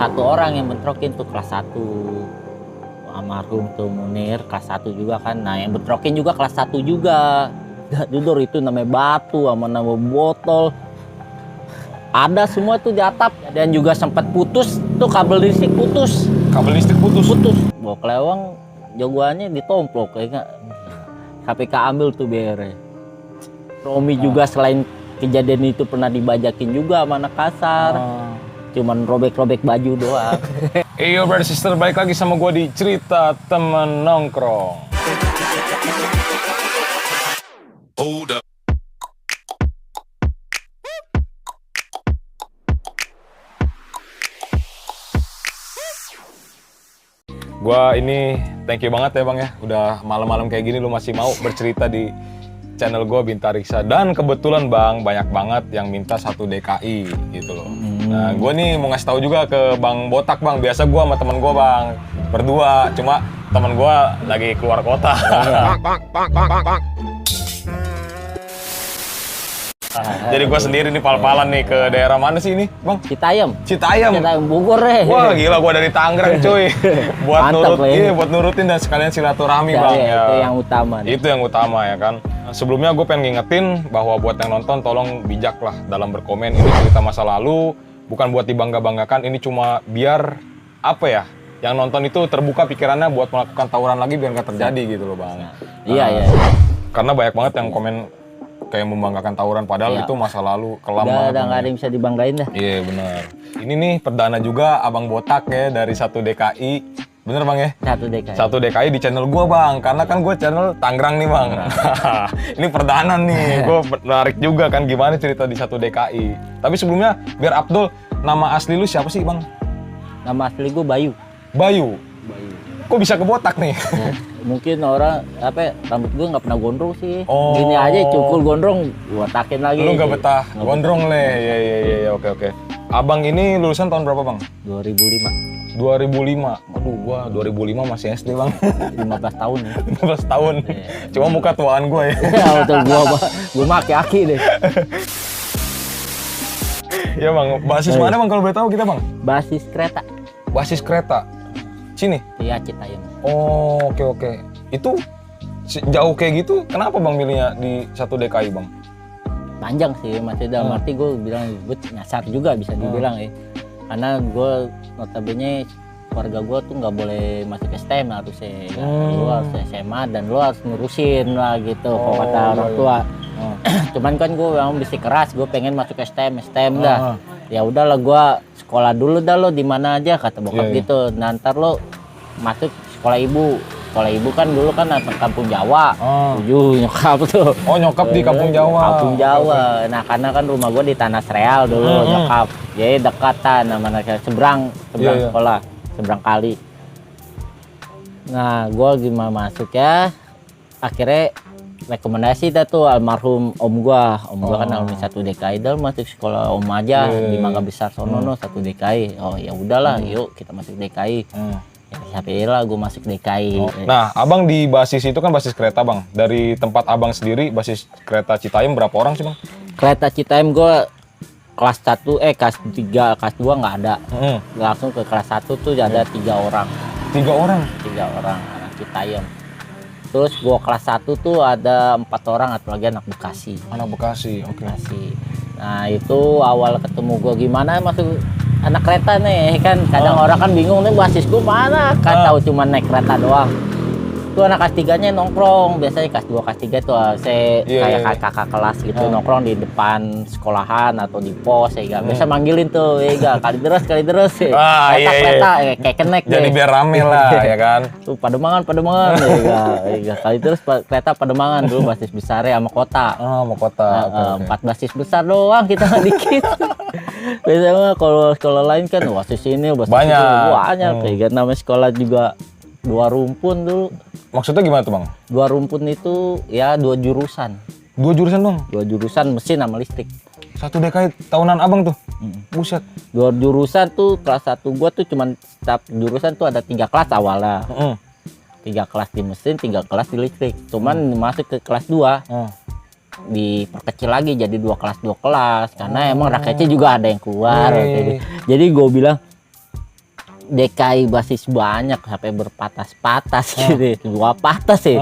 satu orang yang bentrokin tuh kelas 1. Almarhum tuh Munir kelas 1 juga kan. Nah yang bentrokin juga kelas 1 juga. Gak jujur itu namanya batu sama nama botol. Ada semua tuh di atap. Dan juga sempat putus tuh kabel listrik putus. Kabel listrik putus. Bawa kelewang jagoannya ditomplok ya nggak. KPK ambil tuh BR. Romi juga selain kejadian itu pernah dibajakin juga sama anak kasar. Cuman robek-robek baju doang. Yo brother sister, balik lagi sama gue di cerita temen nongkrong. Hold up. Gua ini thank you banget ya bang ya, udah malam-malam kayak gini lu masih mau bercerita di channel gue Bintang Riksa. Dan kebetulan bang, banyak banget yang minta 1 DKI gitu loh. Nah gue nih mau ngasih tahu juga ke Bang Botak bang. Biasa gue sama temen gue bang berdua, cuma temen gue lagi keluar kota. Jadi gue sendiri nih pal-palan nih ke daerah mana sih ini bang? Citayam Bogor deh. Wah gila, gue dari Tangerang cuy. Buat Mantap, buat nurutin dan sekalian silaturahmi bang. Ya, itu yang utama. Itu yang utama ya kan. Sebelumnya gue pengen ngingetin bahwa buat yang nonton tolong bijak lah dalam berkomen. Ini cerita masa lalu, bukan buat dibangga-banggakan. Ini cuma biar apa ya? Yang nonton itu terbuka pikirannya buat melakukan tawuran lagi biar nggak terjadi gitu loh bang. Iya. Karena banyak banget yang komen kayak membanggakan tawuran padahal itu masa lalu kelam banget. Udah nggak ada yang bisa dibanggain dah. Iya benar. Ini nih perdana juga Abang Botak ya dari 1 DKI. Bener bang ya? 1 DKI. 1 DKI di channel gua bang, karena kan gua channel Tangerang nih bang. Ini perdana nih, gua menarik juga kan gimana cerita di 1 DKI. Tapi sebelumnya biar Abdul, nama asli lu siapa sih bang? Nama asli gue Bayu. Bayu. Kok bisa ke botak nih? Mungkin orang rambut gue nggak pernah gondrong sih. Oh. Gini aja cukur gondrong, gua takin lagi. Lu nggak betah gondrong le? Iya oke. Abang ini lulusan tahun berapa bang? 2005. 2005. Aduh gua 2005 masih SD bang. 15 tahun ya. 15 tahun. Cuma muka tuaan gue ya. Ya betul, gua aki-aki deh. Ya bang, basis mana bang kalau boleh tahu kita bang? Basis kereta. Basis kereta. Sini? Iya, Citayam. Oh oke. Itu jauh kayak gitu, kenapa bang milihnya di 1 DKI bang? Panjang sih, maksudnya dalam arti gue bilang gue nyasar juga bisa dibilang ya. Karena gue notabene keluarga gue tuh nggak boleh masuk STM harusnya. Lu harus SMA dan lu harus ngurusin lah gitu kalau kata orang tua. Cuman kan gue memang mesti keras, gue pengen masuk STM dah. Ya udahlah gue sekolah dulu dah lo di mana aja kata bokap gitu. Nanti lo masuk sekolah ibu. Sekolah ibu kan dulu kan kampung Jawa. Nyokap tuh. Oh nyokap di kampung Jawa. Kampung Jawa. Nah karena kan rumah gue di Tanah Sereal dulu nyokap. Jadi dekatan sama seberang sekolah, seberang kali. Nah gue gimana masuk ya? Akhirnya rekomendasi dah tuh almarhum om gua kan alumni 1 DKI dah masuk sekolah om aja di Mangga Besar sono 1 DKI. Oh ya udahlah, yuk kita masuk DKI. Ya sampai lah gue masuk DKI. Nah abang di basis itu kan basis kereta bang. Dari tempat abang sendiri basis kereta Citayam berapa orang sih bang? Kereta Citayam gue kelas 1 kelas 3 kelas 2 nggak ada. Langsung ke kelas 1 tuh ada 3 orang. 3 orang? 3 orang anak Citayam. Terus gue kelas 1 tuh ada 4 orang, atau lagi anak Bekasi. Anak Bekasi, oke. Bekasi. Nah itu awal ketemu gue gimana masuk anak kereta nih kan. Kadang orang kan bingung nih basis gue mana. Kan tahu cuma naik kereta doang. Tuh anak kelas 3-nya nongkrong. Biasanya kelas 2, kelas 3 tuh saya kayak kakak kelas gitu nongkrong di depan sekolahan atau di pos ya. Biasa manggilin tuh, kali terus kereta kayak kenek jadi deh. biar rame lah ya kan. Tuh Pademangan kali terus kereta Pademangan dulu basis besarnya sama kota. Sama kota. 4 basis besar doang kita dikit. Biasanya kalau sekolah lain kan basis ini basis banyak. itu banyak kayak namanya sekolah juga 2 rumpun dulu. Maksudnya gimana tuh bang? 2 rumpun itu ya 2 jurusan. 2 jurusan bang? 2 jurusan mesin sama listrik. 1 DKI tahunan abang tuh? Buset. 2 jurusan tuh kelas 1 gua tuh cuman setiap jurusan tuh ada 3 kelas awalnya. 3 kelas di mesin, 3 kelas di listrik. Cuman masuk ke kelas 2 diperkecil lagi jadi 2 kelas karena emang rakyatnya juga ada yang keluar. Jadi gue bilang DKI basis banyak sampai berpatas-patas gitu. 2 patas sih.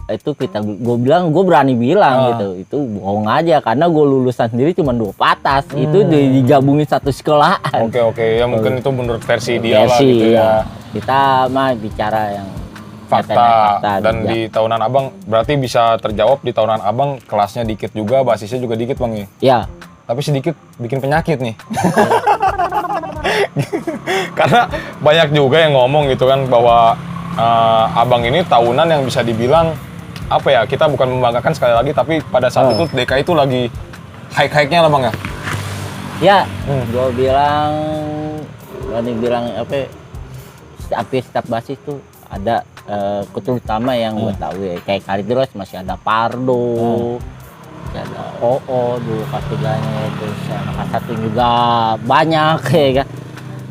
Itu gue berani bilang gitu, itu bohong aja karena gue lulusan sendiri cuma 2 patas. Itu digabungin satu sekolahan. Oke, ya mungkin itu menurut versi dia lah gitu ya. Kita mah bicara yang Fakta. Dan juga. di tahunan abang berarti bisa terjawab, di tahunan abang kelasnya dikit juga, basisnya juga dikit bang ya? Ya. Tapi sedikit bikin penyakit nih. Karena banyak juga yang ngomong gitu kan bahwa abang ini tahunan yang bisa dibilang apa ya, kita bukan membanggakan sekali lagi, tapi pada saat itu DKI itu lagi high-nya lah bang ya? Ya, gue bilang apa? Setiap basis tuh ada terutama yang gue tahu ya, kayak Kalideros masih ada Pardo, masih ada OO dulu K3-nya, terus anak satu juga banyak ya kan.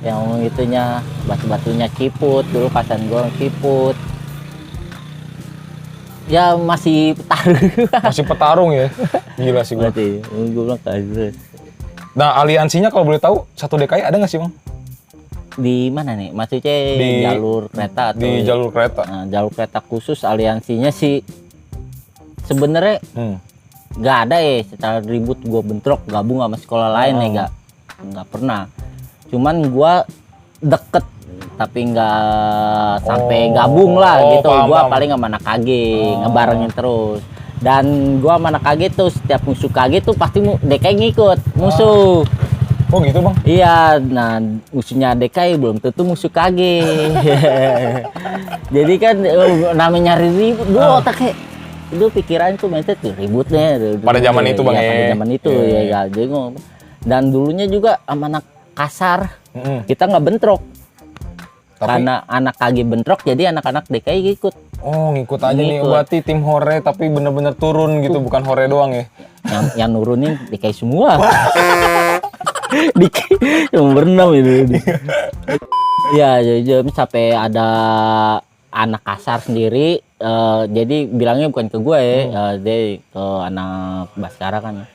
Yang itunya batu-batunya Ciput, dulu kasan gue Ciput. Ya masih petarung. Masih petarung ya? Gila sih gue. Berarti, gue bilang Kalideros. Nah, aliansinya kalau boleh tahu, satu DKI ada nggak sih bang? Di mana nih? Maksudnya Di jalur kereta atau di jalur kereta? Nah, jalur kereta khusus aliansinya sih sebenarnya nggak ada ya secara ribut gue bentrok gabung sama sekolah lain ya nggak pernah. Cuman gue deket tapi nggak sampai gabung lah gitu. Gue paling sama anak KG ngebarengin terus. Dan gue sama anak KG tuh setiap musuh KG tuh pasti DKI ngikut musuh. Oh gitu bang? Iya, nah musuhnya DKI belum tentu musuh KG. Jadi kan namanya nyari ribut, gue otaknya itu pikiran tuh mindset tuh ributnya. Pada zaman itu bang ya? Pada zaman itu ya, jadi ngomong. Dan dulunya juga sama anak kasar, kita nggak bentrok. Tapi, karena anak KG bentrok, jadi anak-anak DKI ikut. Oh ngikut aja nih, berarti tim hore tapi bener-bener turun gitu, bukan hore doang ya? Yang nurunin DKI semua. DKI yang berenam itu. Ya, jadi sampai ada anak kasar sendiri, jadi bilangnya bukan ke gue ya, dia ke anak Baskara kan.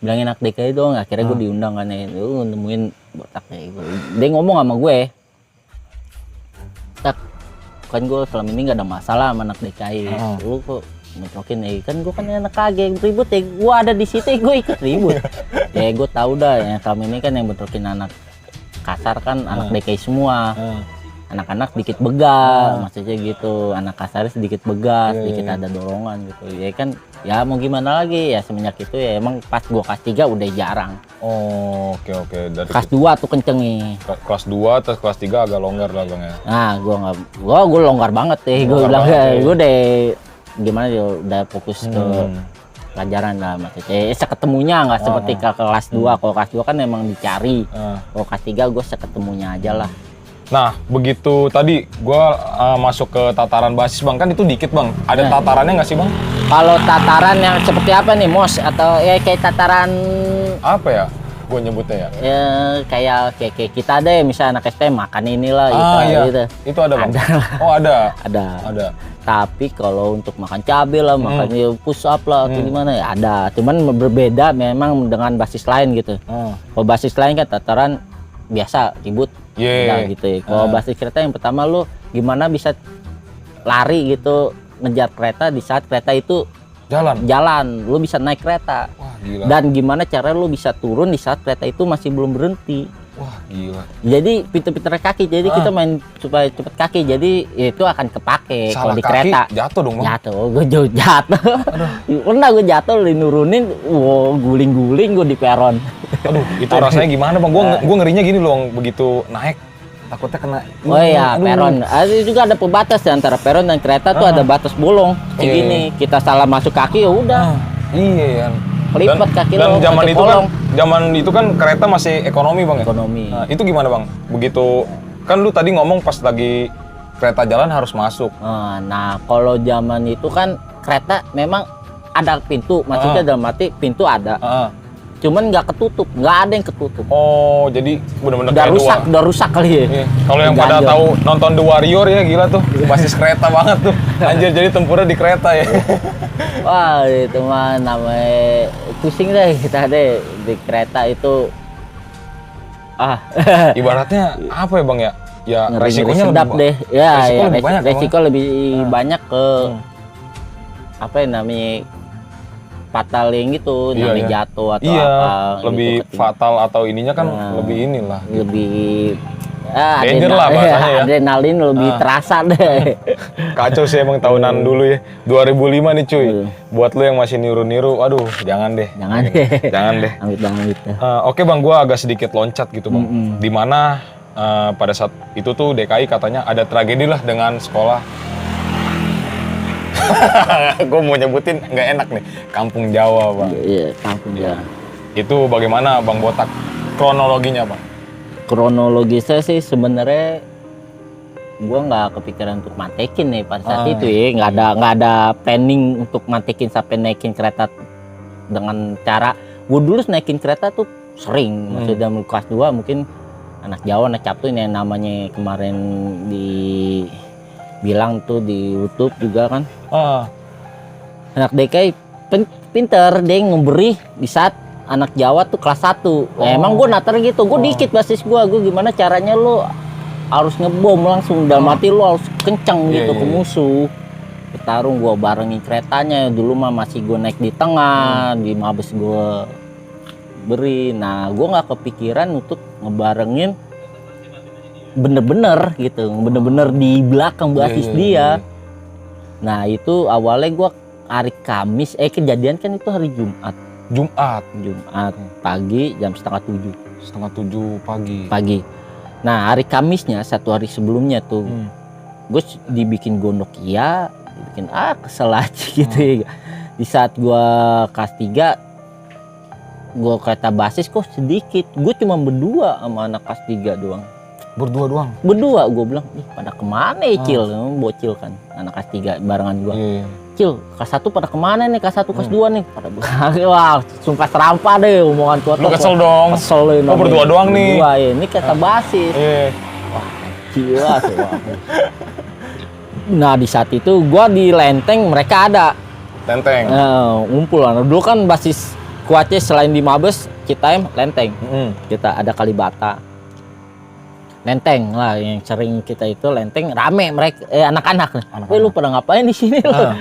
Bilangin anak DKI dong, akhirnya gue diundang kan ya, nemuin botak kayak gue. Dia ngomong sama gue, tak kan gue selama ini nggak ada masalah sama anak DKI. Lu kok bentrokin kan gue kan anak KG ribut ya, gue ada di situ gue ikut ribut. Ya gue tahu dah yang selama ini kan yang bentrokin anak kasar kan anak DKI semua. Anak-anak sedikit begal, maksudnya gitu. Anak kasarnya sedikit begal, sedikit ada dorongan gitu. Ya kan, ya mau gimana lagi ya, semenjak itu ya emang pas gua kelas 3 udah jarang. Oh, oke. Dari kelas 2 tuh kenceng nih. Kelas 2 terus kelas 3 agak longgar lah bang ya. Nah, gua longgar banget deh. Gua bilang gua udah gimana ya, udah fokus ke pelajaran lah maksudnya. Seketemunya nggak seperti ke kelas 2. Kalau kelas 2 kan emang dicari. Kalau kelas 3 gua seketemunya aja lah. Nah, begitu tadi gue masuk ke tataran basis bang, kan itu dikit bang. Ada tatarannya nggak sih bang? Kalau tataran yang seperti apa nih, Mos? Atau ya kayak tataran apa ya? Gue nyebutnya ya. Ya kayak kita deh, misalnya anak SMP makan inilah gitu. Iya. Gitu. Itu ada bang? Ada. Oh ada. Ada. Tapi kalau untuk makan cabai lah, makan push up lah, atau gimana ya ada. Cuman berbeda memang dengan basis lain gitu. Kalau basis lain kan tataran biasa ribut. Gitu ya. Kalau basis kereta yang pertama lu gimana bisa lari gitu ngejar kereta di saat kereta itu jalan, lu bisa naik kereta. Wah, gila. Dan gimana cara lu bisa turun di saat kereta itu masih belum berhenti. Wah gila. Jadi pinter-pinter kaki, jadi kita main supaya cepet kaki, jadi itu akan kepake kalau di kereta. Jatuh dong bang? Jatuh, gue jatuh. Pernah gue jatuh, nurunin, guling-guling gue di peron. Aduh, itu rasanya gimana bang? Gue ngerinya gini loh, begitu naik takutnya kena. Oh iya, peron. Ada juga ada pembatas ya, antara peron dan kereta tuh ada batas bolong. Kayak gini, kita salah masuk kaki ya udah. Iya. Kelipat kaki lo. Dan zaman itu kan kereta masih ekonomi bang ya? Ekonomi. Nah, itu gimana bang? Begitu kan lu tadi ngomong pas lagi kereta jalan harus masuk. Nah, kalau zaman itu kan kereta memang ada pintu, maksudnya dalam arti pintu ada. Cuman nggak ketutup, nggak ada yang ketutup. Oh, jadi benar-benar udah rusak kali ya. Iya. Kalau yang pada tahu nonton The Warrior ya gila tuh, basis kereta banget tuh. Anjir, jadi tempurnya di kereta ya. Wah, itu mah namanya pusing deh kita deh di kereta itu. Ibaratnya apa ya bang ya? Ya ngeri resikonya sedap lebih deh. Ya, resiko ya, lebih banyak, resiko lebih banyak ke apa ya namanya fatal yang gitu, Iya, namanya iya. jatuh atau Iya, apa lebih gitu, fatal atau ininya kan Nah, lebih inilah. lebih Danger lah bahasanya ya. adrenalin lebih terasa deh. Kacau sih emang tahunan dulu ya. 2005 nih cuy. Iya. Buat lu yang masih niru-niru, aduh jangan deh. Jangan deh. Jangan deh. Amit-amit. Oke bang, gua agak sedikit loncat gitu bang. Dimana pada saat itu tuh DKI katanya ada tragedi lah dengan sekolah. Gue mau nyebutin nggak enak nih, Kampung Jawa bang. Iya, kampung ya. Itu bagaimana bang Botak kronologinya bang? Kronologisnya sih sebenarnya gua nggak kepikiran untuk mantekin nih pada saat itu ya, nggak ada planning untuk mantekin sampai naikin kereta dengan cara gua dulu naikin kereta tuh sering, maksudnya kelas 2 mungkin anak Jawa, anak Cap tuh ini yang namanya kemarin dibilang tuh di YouTube juga kan. Anak DKI pinter, dia memberi di saat anak Jawa tuh kelas 1. Nah, emang gue natar gitu, gue dikit basis gue gimana caranya lu harus ngebom langsung dalam hati lu harus kenceng gitu ke musuh. Bertarung gue barengin keretanya, dulu mah masih gue naik di tengah, di Mabes gue beri. Nah gue nggak kepikiran untuk ngebarengin bener-bener gitu, bener-bener di belakang basis dia. Nah itu awalnya gue hari Kamis, kejadian kan itu hari Jumat pagi jam setengah 7 pagi. Nah hari Kamisnya satu hari sebelumnya tuh gue dibikin gondok dibikin kesel aja gitu ya. Di saat gue kelas 3 gue kereta basis kok sedikit, gue cuma berdua sama anak kelas 3 doang. Berdua gue bilang, ih pada kemana ya Cil, bocil kan anak kelas 3 barengan gue. Cil, kelas 1 pada kemana nih, kelas 1 kelas 2 nih pada wah sumpah serampa deh omongan tua. Lu kesel dong. Kesel Oh berdua doang nih. Berdua ya, ini kereta basis. Wah gila sih. Nah di saat itu gue di Lenteng, mereka ada Lenteng. ngumpul. Dulu kan basis kuatnya selain di Mabes, Citaem, Lenteng. Kita ada Kalibata. Lenteng lah yang sering kita itu Lenteng rame mereka anak-anak. Lu pada ngapain di sini lo?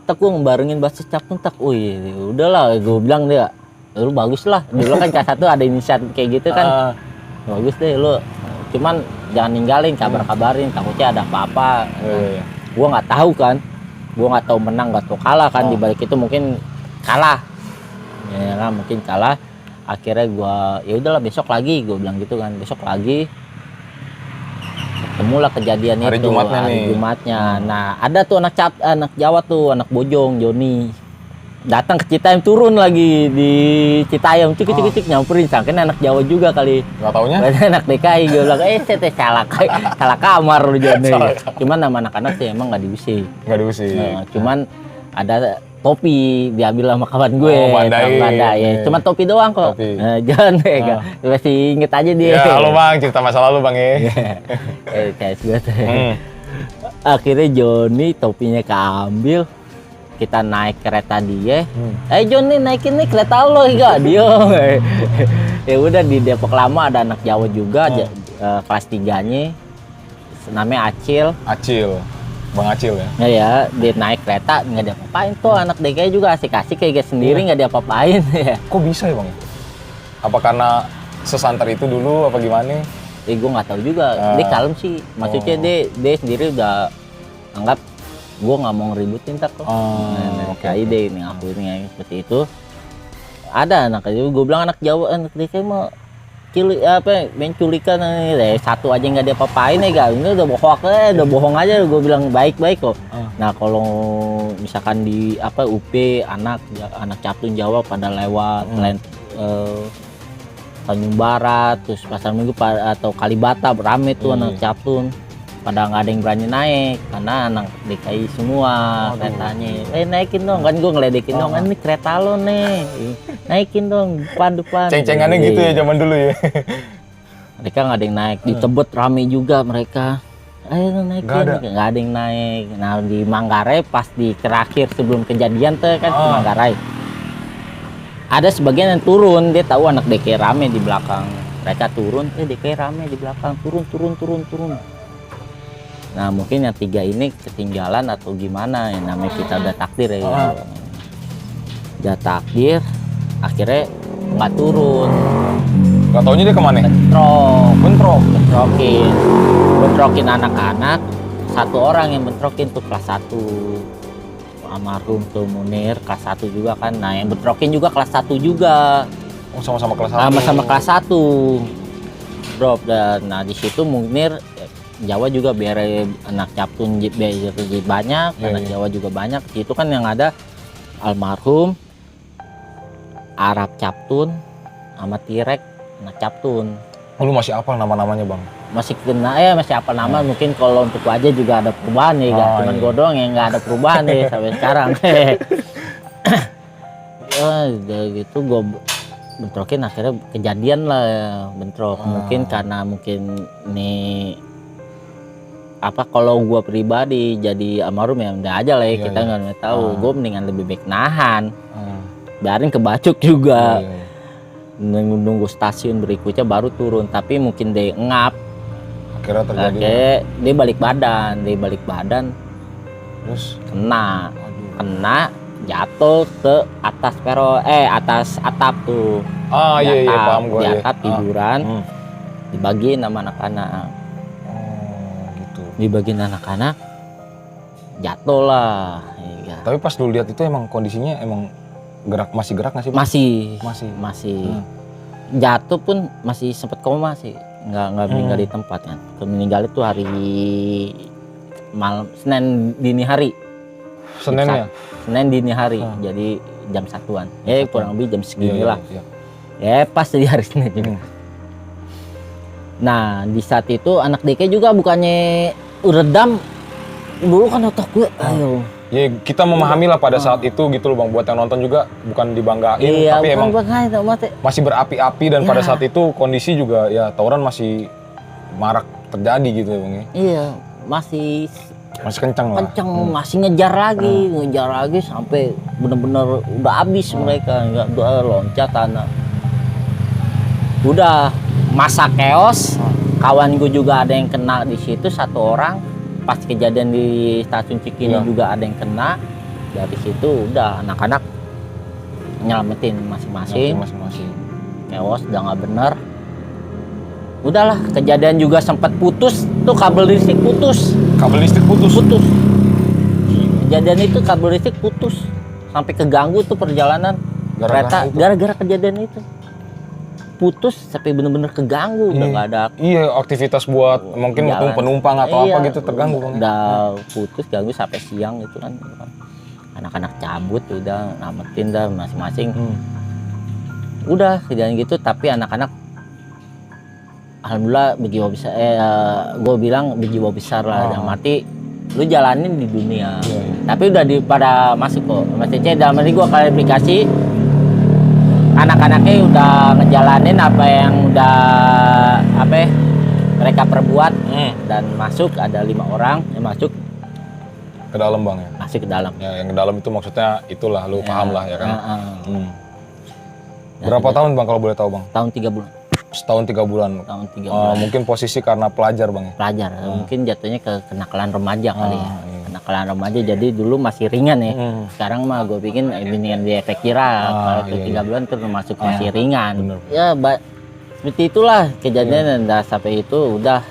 Tak gue ngebarengin basis Captun tak. Udahlah gue bilang dia. Lu bagus lah. Dulu kan kelas 1 ada inisiatif kayak gitu kan. Bagus deh lu. Cuman jangan ninggalin, kabarin takutnya ada apa-apa. Gue nggak tahu kan. Gue nggak tahu menang, nggak tahu kalah kan. Di balik itu mungkin kalah. Ya kan mungkin kalah. Akhirnya gue ya udahlah besok lagi gue bilang gitu kan. Besok lagi ketemulah kejadian hari itu Jumatnya Jumatnya. Nah ada tuh anak Jawa tuh, anak Bojong Joni datang ke Citaem, turun lagi di Citaem, cik nyamperin, sangkin anak Jawa juga kali. Nggak taunya? Anak DKI gue bilang, salah kamar lu Joni. Cuman nama anak-anak sih emang nggak diusir. Cuman ada topi diambil sama kawan gue, ya. Cuman topi doang kok. Jangan masih inget aja dia. Ya halo bang, cerita masa lalu bang ya. Kayak gue tuh. Akhirnya Joni topinya keambil, kita naik kereta dia. Joni naikin nih kereta lo enggak dia. Ya udah di Depok Lama ada anak Jawa juga, kelas 3-nya, namanya Acil. Bang Acil ya? Ya, dia naik kereta nggak ada apa-apain tuh, anak DKI juga asik-asik kayak sendiri nggak ada apa-apain ya. Kok bisa ya bang? Apa karena sesantar itu dulu apa gimana? Gue nggak tahu juga. Dia kalem sih, maksudnya dia sendiri udah anggap gue nggak mau ngeributin tak kok. DKI deh ini ngakuinnya seperti itu. Ada anak aja, gue bilang anak Jawa, anak DKI mau menculikan nih, satu aja nggak dia apa-apain ya gak, ini udah bohong aja, gue bilang baik-baik kok. Nah kalau misalkan di UP anak Captun Jawa pada lewat Tanjung Barat, terus Pasar Minggu atau Kalibata rame tuh anak Captun, pada nggak ada yang berani naik karena anak DKI semua keretanya. Naikin dong, kan gue ngeledekin dong, ini kereta lo nih, naikin dong depan. Ceng-cengannya gitu ya zaman dulu ya. Mereka nggak ada yang naik, di Tebet rame juga mereka. Ayo naikin, nggak ada yang naik. Nah di Manggarai pas di terakhir sebelum kejadian tuh kan di Manggarai ada sebagian yang turun, dia tahu anak DKI rame di belakang. Mereka turun, DKI rame di belakang, turun. Nah mungkin yang 3 ini ketinggalan atau gimana, ya namanya kita udah takdir ya. Gitu. Udah takdir, akhirnya nggak turun. Gak taunya dia kemana? Bentrokin anak-anak. 1 orang yang bentrokin tuh kelas 1. Almarhum tuh Munir kelas 1 juga kan. Nah yang bentrokin juga kelas 1 juga. Oh sama-sama kelas 1. Sama-sama kelas 1. Drop dan nah di situ Munir Jawa juga biar anak Captun biar banyak, anak Jawa juga banyak. Itu kan yang ada almarhum Arab Captun sama Tirek anak Captun. Oh, lu masih hafal nama-namanya bang? Masih masih apa nama, mungkin kalau untuk aja juga ada perubahan ya, cuman gue doang yang nggak ada perubahan nih sampai sekarang. Ya gitu gue bentrokin, akhirnya kejadian lah bentrok. Mungkin karena nih apa, kalau gue pribadi jadi almarhum ya udah aja lah ya, kita nggak tahu. Gue mendingan lebih baik nahan, biarin kebacuk juga. Nunggu stasiun berikutnya baru turun, tapi mungkin dia ngap. Akhirnya terjadi. Dia balik badan, terus kena jatuh ke atas atas atap tuh. Iya paham gue. Di atap tiduran, dibagiin sama anak-anak. Gitu. Dibagiin anak-anak, jatuh lah. Ya. Tapi pas lu lihat itu emang kondisinya masih gerak nggak sih? Masih. Jatuh pun masih sempat koma sih, nggak meninggal di tempat kan. Meninggal itu hari malam Senin dini hari. Senin dini hari, jadi jam 1-an. Kurang lebih jam segini lah. Ya pas di hari Senin juga. Nah di saat itu anak DK juga bukannya redam dulu kan otak gue, ayo. Ya kita memahami lah pada saat itu gitu loh bang, buat yang nonton juga bukan dibanggain, tapi emang masih berapi-api dan pada saat itu kondisi juga ya tawuran masih marak terjadi gitu ya bang ya. Iya, masih kencang lah. Masih ngejar lagi sampai bener-bener udah habis mereka, udah loncat tanah. Udah masa chaos, kawan gue juga ada yang kena di situ 1 orang. Pas kejadian di stasiun Cikini juga ada yang kena. Dari situ udah anak-anak nyelamatin masing-masing. Chaos udah nggak bener. Udahlah, kejadian juga sempat putus tuh, kabel listrik putus. Kejadian itu kabel listrik putus sampai keganggu tuh perjalanan kereta gara-gara kejadian itu. Putus sampai bener-bener keganggu, udah nggak ada. Iya, aktivitas buat mungkin penumpang atau apa gitu terganggu. Udah putus, ganggu sampai siang gitu kan. Anak-anak cabut udah namatin dah masing-masing. Udah kejadian gitu, tapi anak-anak alhamdulillah berjiwa besar. Gue bilang berjiwa besar lah, dalam arti lu jalanin di dunia. Tapi udah pada masuk kok. Mas Cece, dalam arti gue klarifikasi, anak-anaknya udah ngejalanin apa yang udah mereka perbuat dan masuk. Ada 5 orang yang masuk ke dalam bang ya. Masuk ke dalam. Ya, yang ke dalam itu maksudnya itulah, lu paham lah ya kan. Berapa tahun bang kalau boleh tahu bang? Tahun 3 bulan. Setahun 3 bulan. Mungkin posisi karena pelajar bang ya. Pelajar, mungkin jatuhnya ke kenakalan remaja kali ya. Kenakalan remaja, jadi dulu masih ringan ya. Sekarang mah gue bikin ini yang di efek jerah. Kalau ke 3 bulan itu termasuk masih ringan. Bener. Ya seperti itulah kejadian. Dan sampai itu udah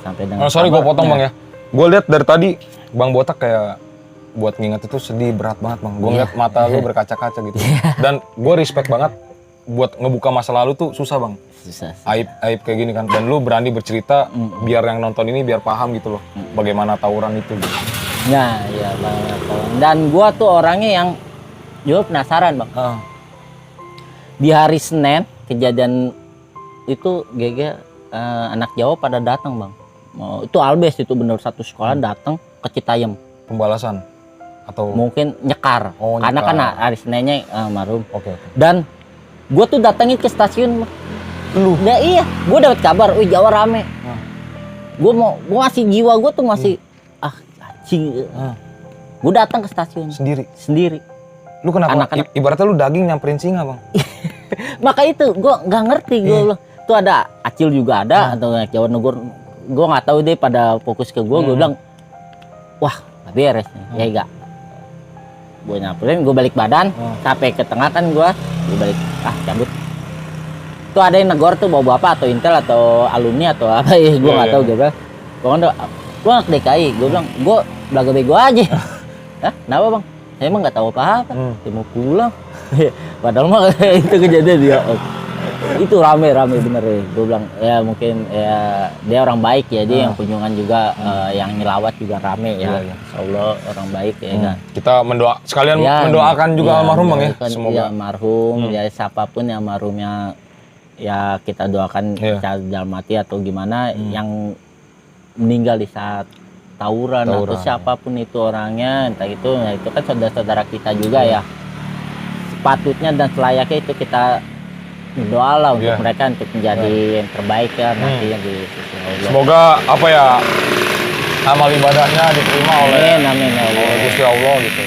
sampai dengan. Sorry gue potong bang ya. Gue lihat dari tadi Bang Botak kayak buat nginget itu sedih berat banget bang. Gue ngeliat mata lu berkaca-kaca gitu. Dan gue respect banget. Buat ngebuka masa lalu tuh susah bang. Susah. Aib kayak gini kan. Dan lu berani bercerita biar yang nonton ini biar paham gitu loh. Bagaimana tawuran itu gitu. Ya, iya banget. Dan gua tuh orangnya yang juga penasaran bang. Di hari Senin kejadian itu GG anak Jawa pada datang bang. Itu Albes, itu bener satu sekolah datang ke Citayam. Pembalasan atau mungkin nyekar. Karena kan hari Seninnya almarhum. Oke. Dan gue tuh datangin ke stasiun. Lu? Ya iya, gue dapat kabar, Jawa rame. Gue masih jiwa gue tuh masih anjing. Gue datang ke stasiun sendiri. Lu kenapa? Ibaratnya lu daging nyamperin singa bang. Maka itu gue nggak ngerti gue bilang. Tuh ada Acil juga ada atau anak Jawa Negor. Gue nggak tahu deh pada fokus ke gue. Gue bilang, wah nggak beres nih. Ya enggak. Gue nyamperin, gue balik badan, sampai ke tengah kan gue balik, cabut. Tuh ada yang negor tuh bawa apa atau Intel atau alumni atau apa ya, gue nggak tahu juga. Gue anak DKI, gue bilang, gue belaga bego aja. Hah, kenapa bang? Saya emang nggak tahu apa-apa, saya mau pulang. Padahal mah itu kejadian dia. Itu rame bener ya. Gue bilang ya mungkin ya dia orang baik ya, dia yang kunjungan juga yang nyelawat juga rame ya. Insya Allah orang baik ya kan. Kita sekalian mendoakan juga almarhum bang ya. Semoga almarhum ya siapapun yang almarhumnya ya kita doakan secara dalam mati atau gimana yang meninggal di saat tawuran atau siapapun itu orangnya entah itu kan saudara-saudara kita juga ya. Sepatutnya dan selayaknya itu kita berdoa lah untuk mereka untuk menjadi yang terbaik ya nanti di sisi Allah. Semoga apa ya amal ibadahnya diterima oleh Gusti Allah gitu.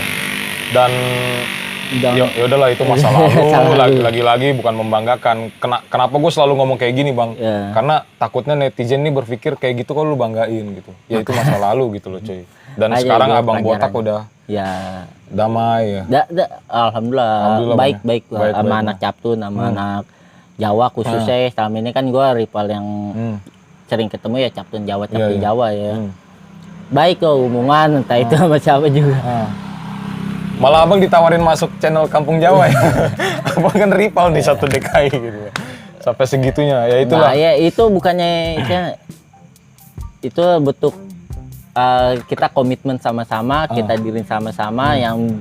Dan ya udahlah itu masa lalu. Lagi-lagi bukan membanggakan. Kenapa gue selalu ngomong kayak gini bang? Karena takutnya netizen ini berpikir kayak gitu kok lu banggain gitu. Ya itu masa lalu gitu loh cuy. Dan sekarang Abang Botak udah damai ya. Alhamdulillah baik sama anak Captun sama anak Jawa khususnya selama ini kan gue rival yang sering ketemu ya Captun Jawa ya. Baik kok hubungan entah itu sama siapa juga. Malah abang ditawarin masuk channel Kampung Jawa ya. Abang kan rival nih satu DKI gitu ya. Sampai segitunya ya itulah. Nah, ya itu bukannya itu bentuk kita komitmen sama-sama, kita diri sama-sama yang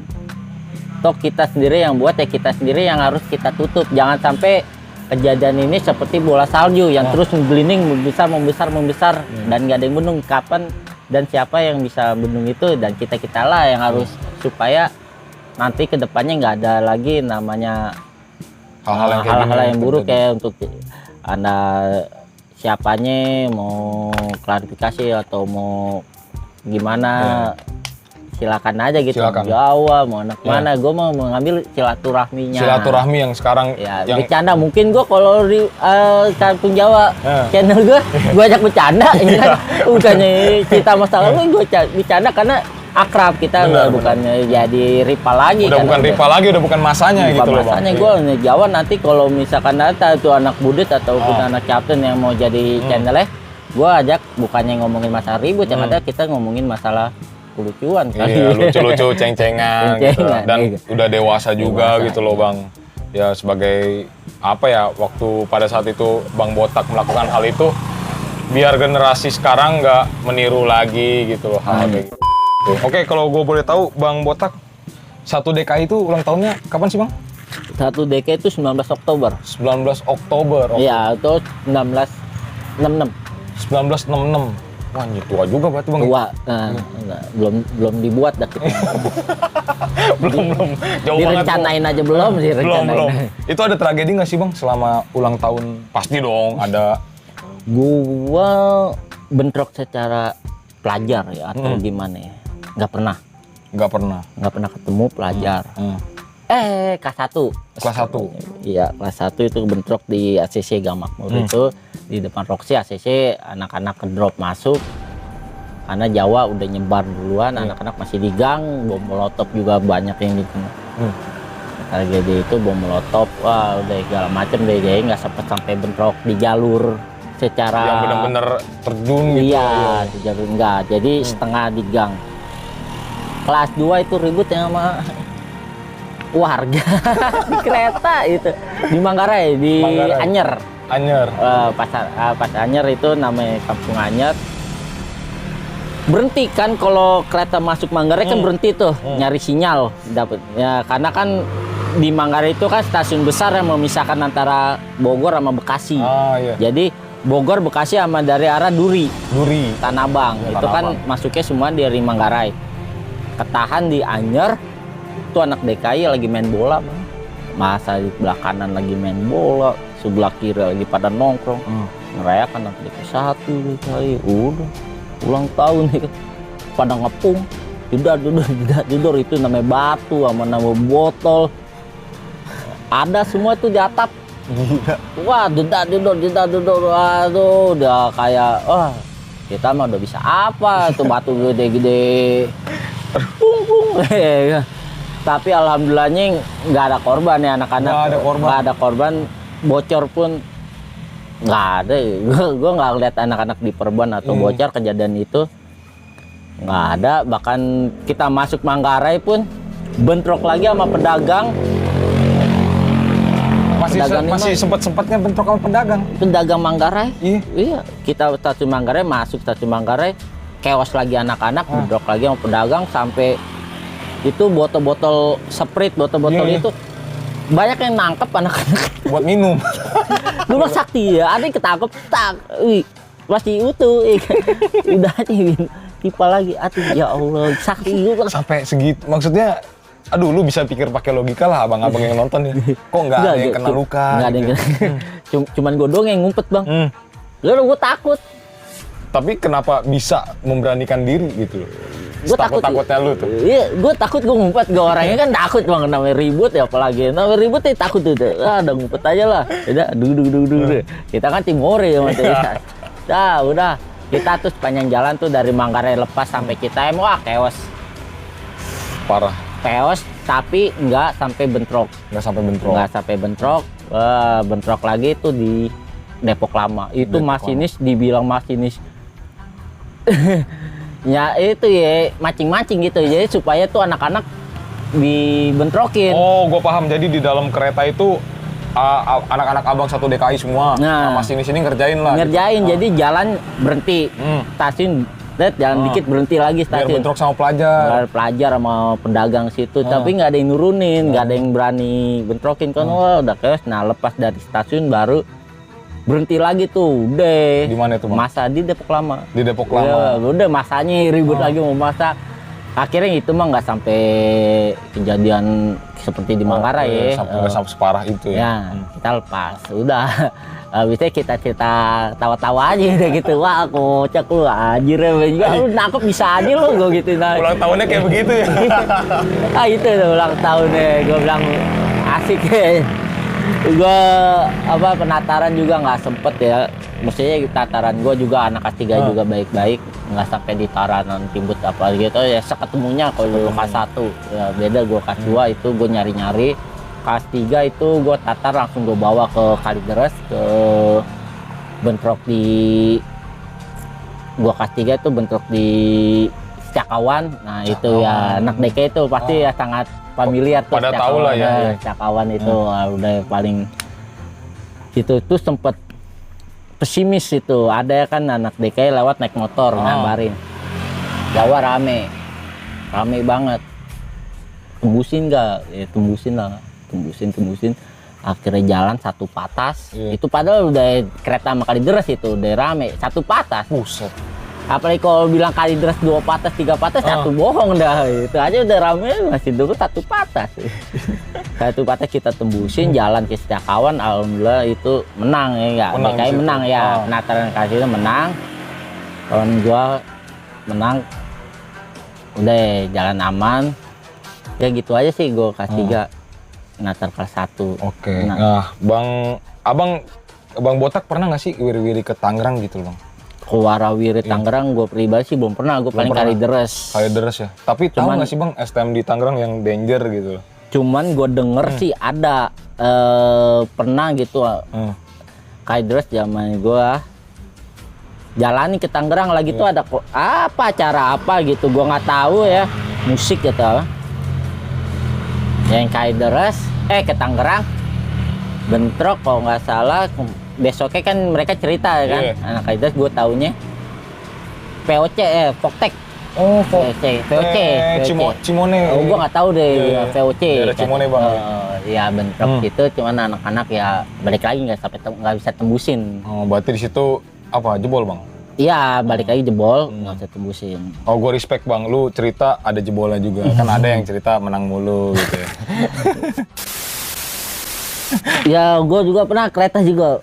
toh kita sendiri yang buat ya kita sendiri yang harus kita tutup. Jangan sampai kejadian ini seperti bola salju yang terus menggelinding membesar dan nggak ada yang bendung kapan dan siapa yang bisa bendung itu dan kita lah yang harus supaya nanti kedepannya nggak ada lagi namanya hal-hal yang buruk kayak untuk anda siapanya mau klarifikasi atau mau gimana silakan aja gitu. Jawa mau anak mana gue mau mengambil silaturahmi yang sekarang yang bercanda mungkin gue kalau di Kampung Jawa channel gue ajak bercanda ini kan bukannya cerita masa lalu gue bercanda karena akrab kita bukannya jadi rival lagi udah bukan rival lagi udah bukan masanya gitu loh masanya gue Jawa nanti kalau misalkan ada tuh anak Budet ataupun anak Captain yang mau jadi channelnya gue ajak bukannya ngomongin masalah ribut yang ada kita ngomongin masalah lucuan kali. Iya, lucu-lucu ceng-cengan gitu. Dan udah dewasa juga gitu loh bang. Ya sebagai apa ya waktu pada saat itu Bang Botak melakukan hal itu biar generasi sekarang nggak meniru lagi gitu loh hal kayak gitu. Oke, kalau gue boleh tahu Bang Botak 1 DKI itu ulang tahunnya kapan sih bang? 1 DKI itu 19 Oktober. 19 Oktober. Iya, itu 1966. 1966. Wah, tua juga berarti bang. Tua, belum dibuat dah kita. belum. Jauh direncanain banget, aja belum sih belum. Itu ada tragedi nggak sih bang selama ulang tahun? Pasti dong ada. Gua bentrok secara pelajar ya atau gimana ya? Nggak pernah ketemu pelajar. Kelas 1. Iya, kelas 1 itu bentrok di ACC Gamakmur itu di depan Roxy ACC anak-anak ke drop masuk karena Jawa udah nyebar duluan, anak-anak masih di gang, bom molotov juga banyak yang dikena. Tragedi itu bom molotov, wah udah segala macem deh, jadi nggak sempet sampai bentrok di jalur secara yang benar-benar terjun gitu. Iya, di jalur enggak, jadi setengah di gang. Kelas 2 itu ribut yang sama warga di kereta itu di Manggarai di Anyer. Pas Anyer itu namanya Kampung Anyer. Berhenti kan kalau kereta masuk Manggarai kan berhenti tuh nyari sinyal dapat ya karena kan di Manggarai itu kan stasiun besar yang memisahkan antara Bogor sama Bekasi. Jadi Bogor Bekasi sama dari arah Duri Tanah Abang itu kan masuknya semua dari Manggarai. Ketahan di Anyer tuh anak DKI lagi main bola bang. Masa di sebelah kanan lagi main bola, sebelah kiri lagi pada nongkrong. Ngerayakan anak DKI 1 DKI, udah ulang tahun nih, pada ngepung, tidur itu namanya batu sama nama botol. ada semua tuh di atap. Gila. Wah, dedak, aduh, udah kayak, wah, kita mah udah bisa apa, tuh batu gede-gede, pung. Tapi alhamdulillahnya nggak ada korban ya anak-anak. Nggak ada korban. Nggak ada korban, bocor pun nggak ada. Gue nggak lihat anak-anak di perban atau bocor kejadian itu nggak ada. Bahkan kita masuk Manggarai pun bentrok lagi sama pedagang. Masih sempatnya bentrok sama Pedagang Manggarai. Iya. Kita stasiun Manggarai, masuk stasiun Manggarai, keos lagi anak-anak, bentrok lagi sama pedagang sampai itu botol-botol Sprite, botol-botol itu banyak yang nangkep anak-anak buat minum. dulu sakti ya, ada yang ketangkep, masih utuh, udah tipe lagi, ya Allah, sakti juga. Sampai segitu, maksudnya, aduh lu bisa pikir pakai logika lah abang-abang yang nonton ya. Kok nggak ada yang kena luka? Nggak ada yang gitu. kena. Cuman gue doang yang ngumpet bang. Lalu gue takut. Tapi kenapa bisa memberanikan diri gitu loh? Gue takut. Takutnya lu tuh. Iya, gue takut, gue ngumpet. Gue orangnya kan takut bang, namanya ribut ya apalagi. Namanya ribut ya takut tuh. Udah ngumpet aja lah. Udah, duduk. Kita kan Timore ya mas. Udah. Kita tuh sepanjang jalan tuh dari Manggarai lepas sampai kita wah keos. Parah. Keos, tapi nggak sampai bentrok. Nggak sampai bentrok. Bentrok lagi tuh di Depok Lama. Itu masinis dibilang masinis. Ya itu ya mancing-mancing gitu, jadi supaya tuh anak-anak dibentrokin. Oh, gue paham. Jadi di dalam kereta itu anak-anak abang satu DKI semua. Nah, masinis ini ngerjain lah. Ngerjain, gitu. jadi jalan berhenti, stasiun, jalan dikit berhenti lagi Biar stasiun. bentrok sama pelajar. Pelajar sama pedagang situ, tapi nggak ada yang nurunin, nggak ada yang berani bentrokin kan. Wah udah keos. Nah lepas dari stasiun baru berhenti lagi tuh, udah. Di mana itu bang? Masa di Depok Lama. Di Depok Lama. Ya, udah masanya ribut lagi mau masak. Akhirnya itu mah nggak sampai kejadian seperti di Manggarai ya. Sampai separah itu ya. Ya, kita lepas. Udah. Habisnya kita cerita tawa-tawa aja udah gitu. Wah, kocak lu anjir ya. Lu nangkep bisa aja lu gue gitu. Nah. Ulang tahunnya kayak begitu ya. Itu ulang tahunnya. Gue bilang asik ya. Gue penataran juga nggak sempet ya. Maksudnya tataran gue juga anak kelas 3 juga baik-baik, nggak sampai di taranan ribut apa gitu ya. Seketemunya kalau kelas 1 ya beda. Gue kelas 2 itu gue nyari-nyari. Kelas 3 itu gue tatar langsung gue bawa ke Kalideres, ke bentrok di gue kelas 3 itu bentrok di Cakawan. Nah itu ya anak DK itu pasti ya sangat familiar tuh. Pada tahu lah ya. Cakawan itu udah paling itu tuh sempet pesimis itu. Ada kan anak DK lewat naik motor ngabarin. Jawa rame banget. Tembusin nggak? Ya tembusin lah. Tembusin. Akhirnya jalan satu patas. Itu padahal udah kereta sama Kalideres itu udah rame. Satu patas. Buset. Apalagi kalau bilang Kalideres 2 patas, 3 patas, satu bohong dah. Itu aja udah rame, masih dulu satu patas. Satu patas kita tembusin, jalan ke Cakawan, alhamdulillah itu menang ya. DKI menang ya. Penataran kasih itu menang. Kawan gua menang. Udah jalan aman. Ya gitu aja sih gua kelas 3. Natar kelas 1. Oke. Nah, Abang Botak pernah nggak sih wiri-wiri ke Tangerang gitu Bang? Ke Warawiri Tangerang gue pribadi sih belum pernah. Gue paling Kalideres. Ya. Tapi tahu nggak sih Bang STM di Tangerang yang danger gitu? Cuman gue denger sih ada pernah gitu. Kalideres zaman gue jalani ke Tangerang lagi tuh ada acara apa gitu. Gue nggak tahu ya, musik gitu. Yang Kalideres ke Tangerang bentrok kalau nggak salah. Besoknya kan mereka cerita kan, anak Kalideres gue taunya POC, Voktek. Oh, VOC. Cimone. Oh, gue nggak tahu deh VOC. Daerah Cimone Bang. Ya bentrok gitu, cuman anak-anak ya balik lagi nggak bisa tembusin. Oh, berarti di situ apa jebol Bang? Iya, balik lagi jebol, nggak bisa tembusin. Oh, gue respect Bang, lu cerita ada jebolnya juga. Kan ada yang cerita menang mulu gitu ya. Ya, gue juga pernah kereta juga.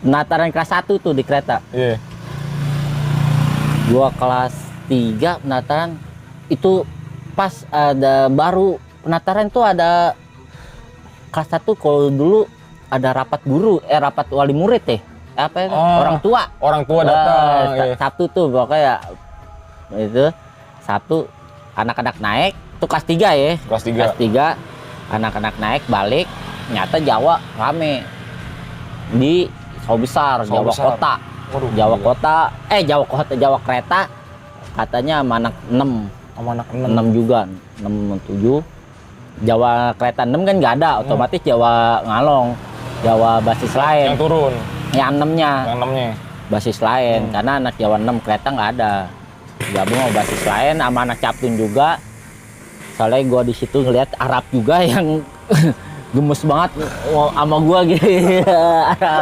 Penataran kelas 1 tuh di kereta. Iya. Gua kelas 3 penataran itu pas ada baru penataran tuh ada kelas 1 kalau dulu ada rapat guru, rapat wali murid apa itu? Orang tua. Orang tua datang. Iya. Sabtu tuh pokoknya itu Sabtu anak-anak naik tuh kelas 3 ya. Kelas 3. Kelas 3 anak-anak naik balik, nyata Jawa rame di Sawah Besar, Sawah Jawa Besar. Kota. Waduh, Jawa gila. Kota, Jawa Kereta katanya sama anak 6. Sama anak 6 juga, 6 7. Jawa Kereta 6 kan nggak ada, otomatis Jawa Ngalong, Jawa basis lain. Yang turun. Yang 6-nya Yang 6-nya. basis lain, karena anak Jawa 6 Kereta nggak ada. Gabung sama basis lain sama anak Captun juga. Soalnya gua di situ ngeliat Arab juga yang gemes banget sama gua gitu.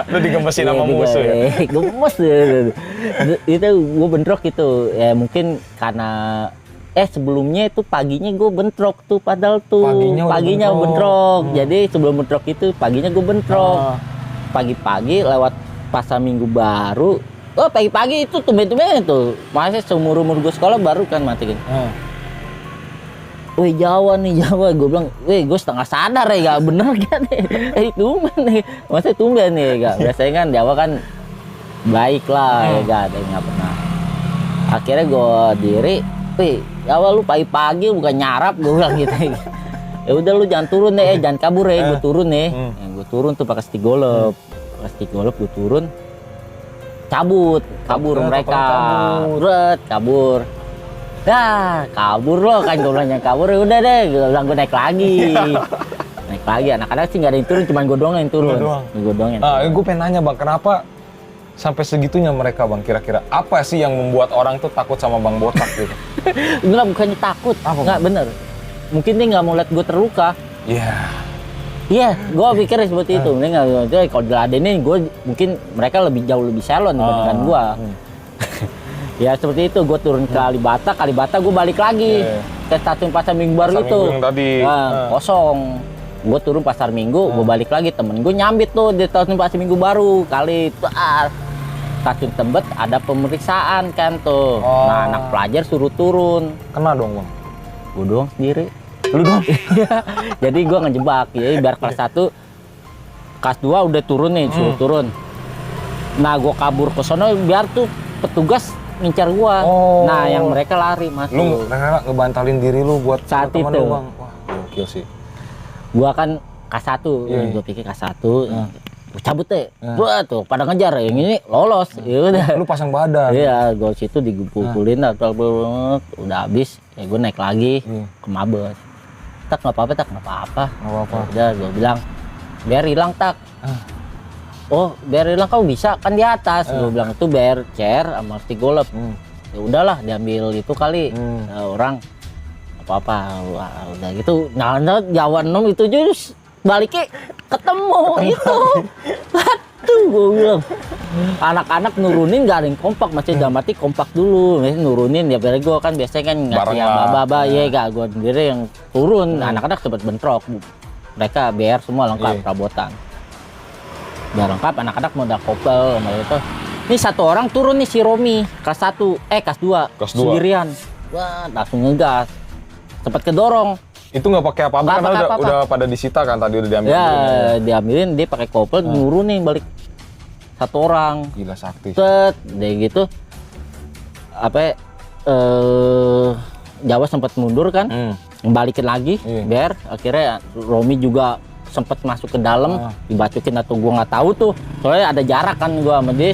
Lu digemesin sama musuh ya? Gemes itu gua bentrok gitu. Ya mungkin karena sebelumnya itu paginya gue bentrok tuh, padahal tuh Paginya udah bentrok. Jadi sebelum bentrok itu paginya gue bentrok. Pagi-pagi lewat pasar Minggu Baru. Oh pagi-pagi itu tumben-tumben itu. Masih seumur-umur gue sekolah baru kan mati kan. Wih Jawa nih Jawa, gue bilang, wih gue setengah sadar ya gak bener kan nih. Tumben nih, maksudnya tumben nih gak. Biasanya kan Jawa kan baik lah ya gak, ada yang gak pernah. Akhirnya gue diri, wih Jawa lu pagi-pagi bukan nyarap, gue bilang gitu. Ya udah lu jangan turun deh, jangan kabur ya, gue turun nih. Gue turun tuh pakai stigolop, gue turun, kabur mereka, kabur. Dah, kabur lo kan, gue bilang yang kabur, ya udah deh, gue bilang gue naik lagi. Naik lagi, anak-anak sih nggak ada yang turun, cuma gue doang yang turun. Gue doang yang turun. Gue pengen nanya bang, kenapa sampai segitunya mereka bang, kira-kira apa sih yang membuat orang tuh takut sama Bang Botak gitu? Enggak, bukannya takut, enggak bener. Mungkin dia nggak mau lihat gue terluka. Iya, gue pikir seperti itu. Mending nggak, kalau diladenin gue mungkin mereka jauh lebih salon dibandingkan gue. Ya seperti itu, gue turun ke Kalibata gue balik lagi ke stasiun Pasar Minggu Baru itu. Yang tadi. Kosong. Gue turun Pasar Minggu, gue balik lagi, temen gue nyambit tuh di stasiun Pasar Minggu Baru kali. Stasiun Tebet ada pemeriksaan kan tuh. Nah anak pelajar suruh turun. Kena dong bang? Gue doang sendiri. Lu dong? Jadi gue ngejebak, jadi biar kelas 1, kelas 2 udah turun nih, suruh turun. Nah gue kabur ke sono biar tuh petugas ngincar gua. Nah yang mereka lari masuk. Lu rela ngebantalin diri lu buat saat temen itu lu bang? Wah gokil sih. Gua kan kelas 1, gua pikir kelas 1. Gua cabut deh. Gua tuh pada ngejar, yang ini lolos. Ya udah. Lu pasang badan. Iya, gua situ digumpulin udah habis. Ya gua naik lagi ke Mabes. Tak nggak apa-apa, tak nggak apa-apa. Udah gua bilang biar hilang tak. Oh, biar hilang kamu bisa kan di atas. Gue bilang itu biar chair sama stigolop. Ya udahlah, diambil itu kali. Orang apa-apa, udah gitu. Nah, Jawa 6 itu just baliknya ketemu itu. Aduh, gue bilang. Anak-anak nurunin gak ada yang kompak, masih udah mati kompak dulu. Nurunin ya biar gue kan biasanya kan ngasih baba ya gak, gue sendiri yang turun. Anak-anak sempat bentrok. Mereka BR semua lengkap perabotan. Udah lengkap, anak-anak mau udah kopel sama itu. Ini satu orang turun nih si Romi, kelas 1, kelas 2, sendirian. Wah, langsung ngegas. Sempat kedorong. Itu nggak pakai apa-apa karena udah pada disita kan tadi, udah diambil. Ya, diambilin, dia pakai kopel nurunin balik. Satu orang. Gila sakti. Set, deh gitu. Apa Jawa sempat mundur kan? Balikin lagi, biar akhirnya Romi juga sempet masuk ke dalam, dibacokin atau gua nggak tahu tuh, soalnya ada jarak kan gua sama dia,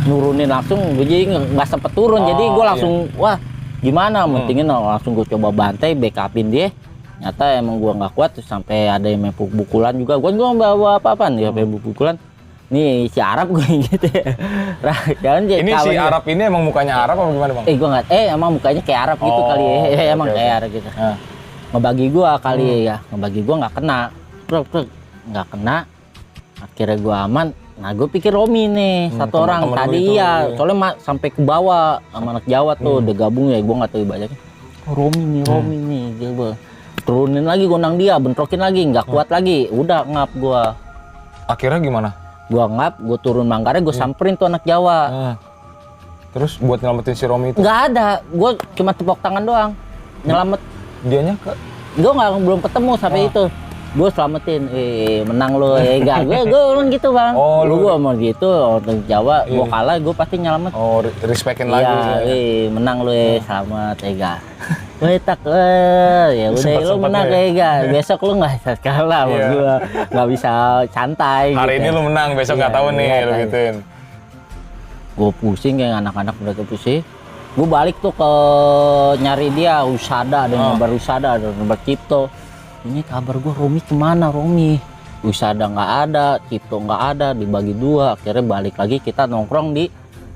nurunin langsung, gue jadi nggak sempet turun, jadi gua langsung wah gimana, mentingin langsung gua coba bantai, backupin dia, nyata emang gua nggak kuat, terus sampai ada yang main pukulan juga, gua nggak bawa apa-apaan, dia main pukulan, nih si Arab gue gitu ya. Ini si Arab ini emang mukanya Arab apa gimana bang? Gua nggak, emang mukanya kayak Arab gitu kali ya, emang kayak Arab gitu. Ngebagi gua kali ya, ngebagi gua nggak kena. Nggak kena, akhirnya gue aman. Nah gue pikir Romi nih satu orang tadi ya, soalnya sampai ke bawah sama anak Jawa tuh udah gabung ya, gue nggak tahu banyaknya. Romi nih gitu. Turunin lagi, gondang dia, bentrokin lagi, nggak kuat lagi, udah ngap gue. Akhirnya gimana? Gue ngap, gue turun Manggarai, gue samperin tuh anak Jawa. Terus buat nyelamatin si Romi itu? Nggak ada, gue cuma tepok tangan doang, nyelamet. Dianya ke? Gue belum ketemu sampai itu. gue selamatin, menang lo, enggak, gue orang gitu bang. Oh, gue mau gitu, orang Jawa, gue Iya. kalah, gue pasti nyelamat. Oh, respectin lagi. Iya, menang lo, selamat, enggak. Tak, ya udah lo Sempet-sempetnya menang ya. enggak, besok lo nggak bisa kalah, sama Iya. gue nggak bisa santai. Hari gitu. ini lu menang, besok nggak Iya, tahu nih, iya, lu tahu. gituin. Gue pusing kayak anak-anak udah pusing. Gue balik tuh ke nyari dia, Usada, ada nomor Usada, ada nomor Cipto. Ini kabar gue Romi kemana Romi? Usada nggak ada, Cipto nggak ada, dibagi dua. Akhirnya balik lagi kita nongkrong di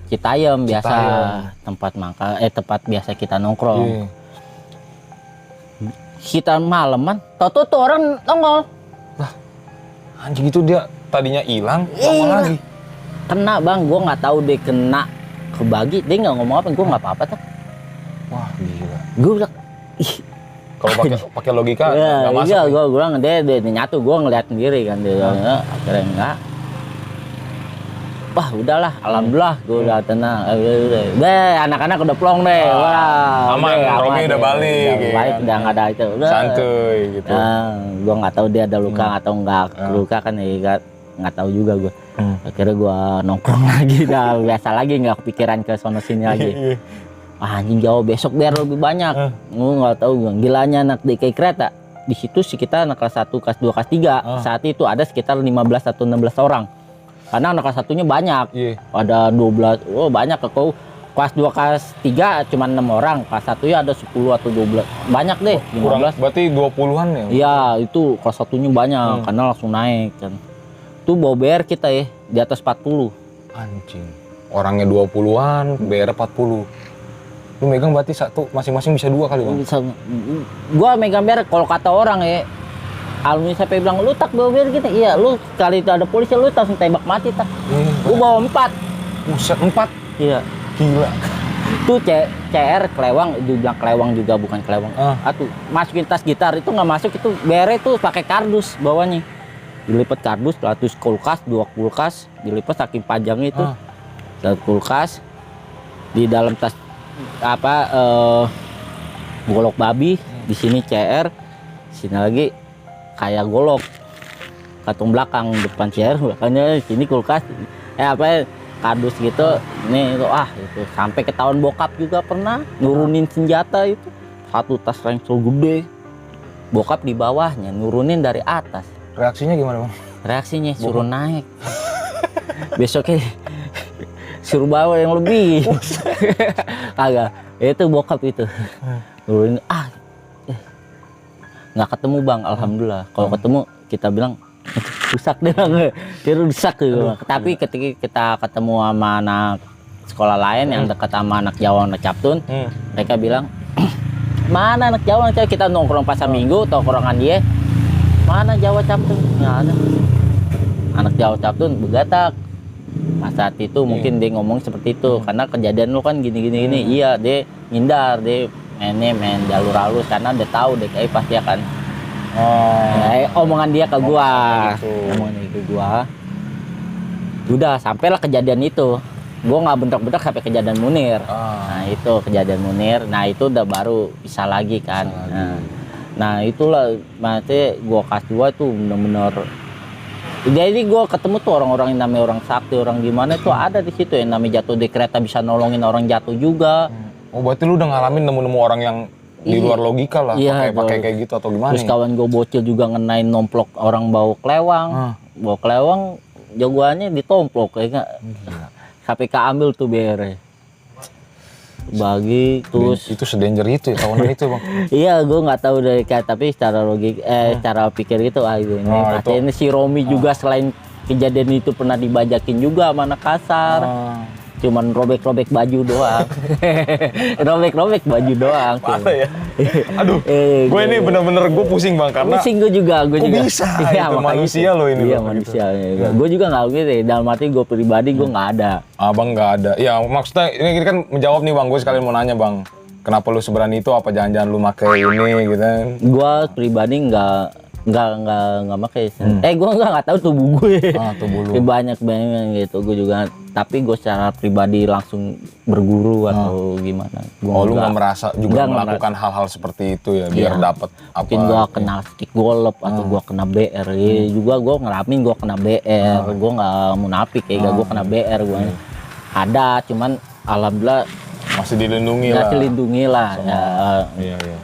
Citayam biasa, tempat tempat biasa kita nongkrong. Iya. Kita maleman, tau tuh orang nongol. Anjing itu dia tadinya hilang, Iya. lama lagi. Kena bang, gue nggak tahu dia kena kebagi, dia nggak ngomong apa, gue nggak apa-apa tuh. Wah, gila. Gue bilang, ih. Kalau pakai logika Iya, nggak masuk. iya, nih. gue bilang dia nyatu, gue ngeliat sendiri kan dia, akhirnya enggak. Wah udahlah, alhamdulillah, gue udah tenang, deh anak-anak udah plong deh, wah, aman, Romi udah deh. balik, udah ya balik, kan? udah nggak ada itu, udah. Santuy gitu. Nah, gue nggak tahu dia ada luka atau enggak, luka kan ya nggak tahu juga gue. Akhirnya gue nongkrong lagi, dah biasa lagi nggak kepikiran ke sono sini lagi. Ah, anjing jauh besok biar lebih banyak. Gue nggak tahu gue. Gilanya anak DKI kereta. Di situ sekitar anak kelas 1, kelas 2, kelas 3. Saat itu ada sekitar 15 atau 16 orang. Karena anak kelas 1-nya banyak. Iya. Ada 12. Oh, banyak kok. Kelas 2, kelas 3 cuma 6 orang. Kelas 1-nya ada 10 atau 12. Banyak deh, 15. Kurang berarti 20-an ya? Iya, itu kelas 1-nya banyak karena langsung naik kan. Itu bawa BR kita ya di atas 40. Anjing. Orangnya 20-an, BR 40. Lu megang berarti satu, masing-masing bisa 2 kali, Bang. Gua megang BR kalau kata orang ya, alumni sampai bilang lu tak bawa BR gitu. Iya, lu kali itu ada polisi lu langsung tembak mati tak. Gua bawa 4. Buset, 4. Iya. Gila. Tuh CR kelewang, dibilang kelewang juga bukan kelewang. Atuh masukin tas gitar itu nggak masuk, itu BR itu pakai kardus bawahnya. Dilipat kardus, terus kulkas, 2 kulkas, dilipat saking panjangnya itu. Satu kulkas di dalam tas golok babi, di sini CR, sini lagi kayak golok kantong belakang, depan CR, belakangnya sini kulkas, kardus gitu. Ini itu itu sampai ketahuan bokap juga pernah nurunin senjata itu, satu tas ransel gede, bokap di bawahnya nurunin dari atas. Reaksinya gimana, Bang? Reaksinya suruh naik, besoknya suruh bawa yang lebih. Kagak, itu bokap itu. Nurunin, nggak ketemu bang, alhamdulillah. Kalau ketemu kita bilang rusak deh bang, dia rusak gitu. Tapi ketika kita ketemu sama anak sekolah lain yang dekat sama anak Jawa, anak Captun, mereka bilang, mana anak Jawa, kita nongkrong pasar minggu, tongkrongan dia, mana Jawa Captun? Nggak ada. Anak Jawa Captun begatak. Pas saat itu mungkin dia ngomong seperti itu, karena kejadian lu kan gini. Iya, dia ngindar, dia main jalur halus karena dia tahu DKI pasti akan omongan dia ke gua. Omongan dia ke gua. Udah sampailah kejadian itu. Gua nggak bentak-bentak sampai kejadian Munir. Nah, itu kejadian Munir. Nah, itu udah baru bisa lagi kan. Nah, itulah maksudnya gua kelas 2 tuh bener-bener. Jadi gue ketemu tuh orang-orang yang namanya orang sakti, orang gimana tuh ada di situ yang namanya jatuh di kereta bisa nolongin orang jatuh juga. Oh, berarti lu udah ngalamin nemu orang yang di luar logika lah, Iya, pakai kayak gitu atau gimana? Terus kawan gue bocil juga ngenain nomplok orang bawa kelewang. Bawa kelewang jagoannya ditomplok kayak sampai keambil tuh BR. Bagi terus itu sedanger itu ya tahunan itu, Bang. iya, gue nggak tahu dari tapi secara logik secara pikir gitu ini pasti ini si Romi juga selain kejadian itu pernah dibajakin juga sama anak kasar. Cuman robek-robek baju doang. Robek-robek baju doang. Mana ya? Aduh, gue ini bener-bener gue pusing bang karena pusing gue juga. bisa iya, itu manusia gitu. loh ini. Iya manusia. Gitu. Gue juga nggak gitu. Dalam arti gue pribadi gue nggak ada. Abang nggak ada. Ya maksudnya ini kan menjawab nih bang. Gue sekalian mau nanya bang. Kenapa lu seberani itu? Apa jangan-jangan lu pakai ini gitu kan? Gue pribadi nggak pakai. Gue nggak tahu tubuh gue. Tubuh lu. banyak gitu. Gue juga. tapi gue secara pribadi langsung berguru atau gimana. Gua Lu nggak merasa juga nggak melakukan hal-hal seperti itu ya, biar Iya. dapat apa? Mungkin gue kena stick golep atau gue kena BR. Ya, juga gue ngeramin gue kena BR. Gue nggak munafik kayak gue kena BR. Gue ada, cuman alhamdulillah masih dilindungi lah. nggak dilindungi lah. Ya, Iya, iya.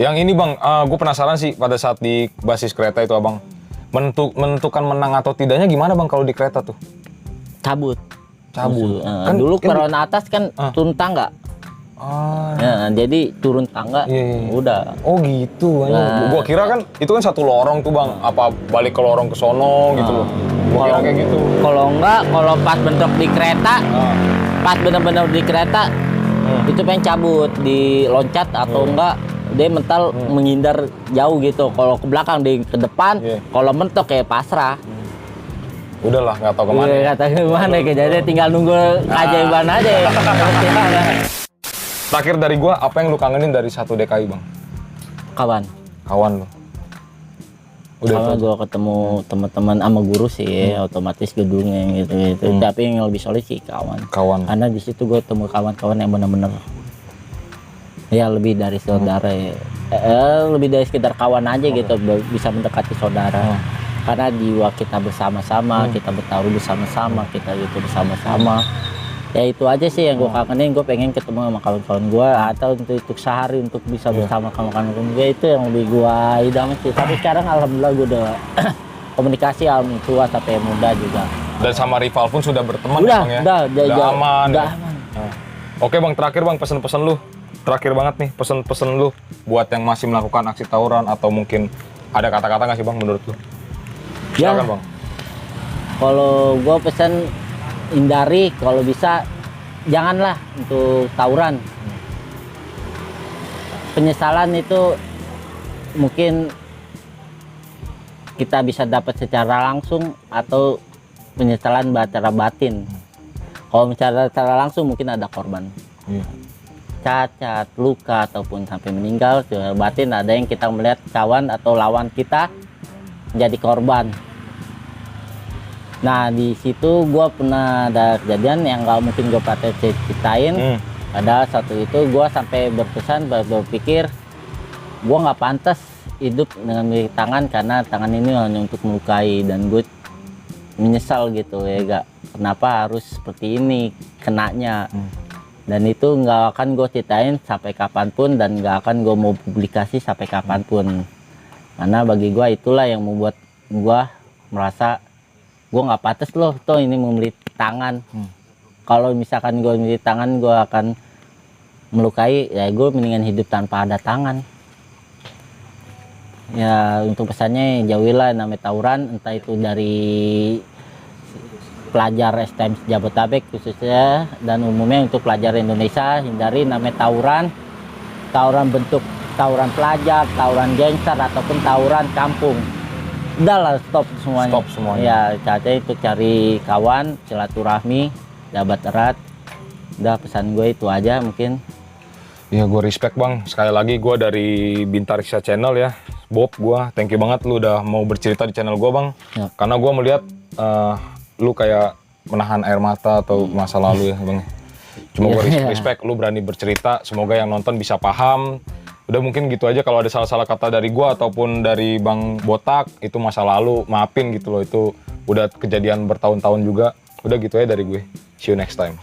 Yang ini bang, gue penasaran sih pada saat di basis kereta itu abang menentukan menang atau tidaknya gimana bang kalau di kereta tuh? cabut. Cabut. Kan dulu peron atas kan turun tangga. Ah, Ya, jadi turun tangga Iya. udah. oh gitu. Nah. Gua kira kan itu kan satu lorong tuh bang, apa balik ke lorong ke sono gitu loh. Gua kira kayak gitu. Kalau enggak, kalau pas bentrok di kereta, pas bener-bener di kereta, itu pengen cabut, diloncat atau enggak dia mental menghindar jauh gitu. Kalau ke belakang, ke depan, Iya. kalau mentok kayak pasrah. Udahlah nggak tahu kemana. Iya, kata gimana jadi tinggal nunggu keajaiban aja ya. Terakhir dari gua, apa yang lu kangenin dari satu DKI bang? Kawan lu. Udah Kalau itu. gue ketemu teman-teman sama guru sih, otomatis gedungnya gitu. Tapi yang lebih solid sih kawan. Karena di situ gue ketemu kawan-kawan yang benar-benar ya lebih dari saudara ya. Lebih dari sekedar kawan aja gitu, bisa mendekati saudara. Karena jiwa kita bersama-sama, kita bertaruh bersama-sama, kita gitu bersama-sama. Ya itu aja sih yang gue kangenin. Gue pengen ketemu sama kawan-kawan gue, atau untuk sehari untuk bisa bersama kawan-kawan gue, itu yang lebih gue idaman sih. Tapi sekarang alhamdulillah gue udah komunikasi sama tua sampai muda juga. Dan sama rival pun sudah berteman Udah, bang ya? udah aman. udah ya? aman. Oke bang, terakhir bang pesen-pesen lu. Terakhir banget nih pesen-pesen lu buat yang masih melakukan aksi tawuran, atau mungkin ada kata-kata nggak sih bang menurut lu? Ya, Silakan bang. kalau gue pesan hindari, kalau bisa janganlah untuk tawuran. Penyesalan itu mungkin kita bisa dapat secara langsung atau penyesalan secara batin. Kalau secara langsung mungkin ada korban, cacat, luka, ataupun sampai meninggal. Secara batin ada yang kita melihat kawan atau lawan kita jadi korban. Nah di situ gue pernah ada kejadian yang nggak mungkin gue patut ceritain. Pada satu itu gue sampai berpesan, berpikir gue nggak pantas hidup dengan tangan, karena tangan ini hanya untuk melukai, dan gue menyesal gitu ya, gak kenapa harus seperti ini kenanya. Dan itu nggak akan gue ceritain sampai kapanpun, dan nggak akan gue mau publikasi sampai kapanpun. Karena bagi gue itulah yang membuat gue merasa gue nggak pantas loh toh ini memiliki tangan. Kalau misalkan gue memiliki tangan, gue akan melukai, ya gue mendingan hidup tanpa ada tangan. Ya untuk pesannya, jauhilah namanya tawuran, entah itu dari pelajar STM Jabodetabek khususnya, dan umumnya untuk pelajar Indonesia, hindari namanya tawuran bentuk tawuran pelajar, tawuran gangster, ataupun tawuran kampung. Udahlah, stop semuanya. Stop semuanya. Ya, caranya itu cari kawan, silaturahmi, sahabat erat. Udah, pesan gue itu aja mungkin. Ya gue respect bang, sekali lagi gue dari Bintariksa Channel ya, Bob, gue thank you banget lu udah mau bercerita di channel gue bang. Ya. Karena gue melihat lu kayak menahan air mata atau masa lalu ya bang. Cuma gue respect lu berani bercerita, semoga yang nonton bisa paham. Udah mungkin gitu aja, kalau ada salah-salah kata dari gue ataupun dari Bang Botak, itu masa lalu, maafin gitu loh, itu udah kejadian bertahun-tahun juga. Udah gitu aja dari gue, see you next time.